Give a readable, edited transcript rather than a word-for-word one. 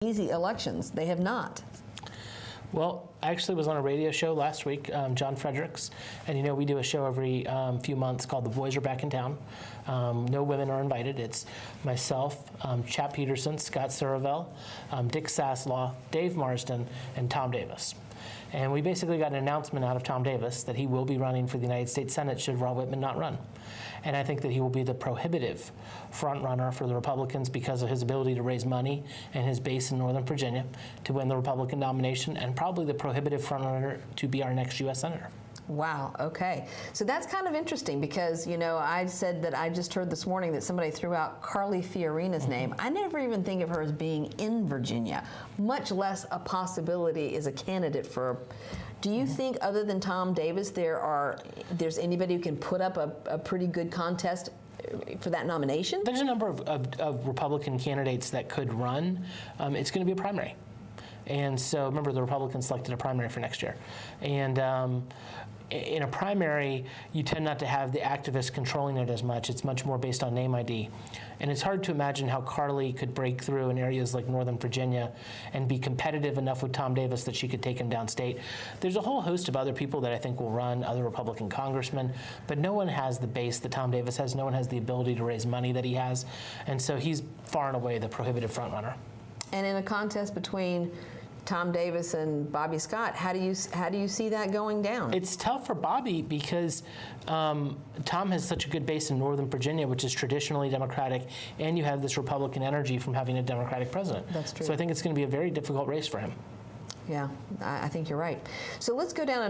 easy elections. They have not. Well, I actually was on a radio show last week, John Fredericks, and you know we do a show every few months called The Boys Are Back in Town. No women are invited. It's myself, Chap Peterson, Scott Saravel, Dick Saslaw, Dave Marsden, and Tom Davis. And we basically got an announcement out of Tom Davis that he will be running for the United States Senate should Ron Whitman not run. And I think that he will be the prohibitive front runner for the Republicans because of his ability to raise money and his base in Northern Virginia to win the Republican nomination, and probably the prohibitive front runner to be our next U.S. Senator. Wow, okay. So that's kind of interesting because, you know, I said that I just heard this morning that somebody threw out Carly Fiorina's name. I never even think of her as being in Virginia, much less a possibility as a candidate for. Do you think, other than Tom Davis, there's anybody who can put up a pretty good contest for that nomination? There's a number of Republican candidates that could run. It's going to be a primary. And so, remember, the Republicans selected a primary for next year. And in a primary, you tend not to have the activists controlling it as much. It's much more based on name ID. And it's hard to imagine how Carly could break through in areas like Northern Virginia and be competitive enough with Tom Davis that she could take him downstate. There's a whole host of other people that I think will run, other Republican congressmen, but no one has the base that Tom Davis has. No one has the ability to raise money that he has. And so he's far and away the prohibitive frontrunner. And in a contest between Tom Davis and Bobby Scott, how do you see that going down? It's tough for Bobby because Tom has such a good base in Northern Virginia, which is traditionally Democratic, and you have this Republican energy from having a Democratic president. That's true. So I think it's going to be a very difficult race for him. Yeah, I think you're right. So let's go down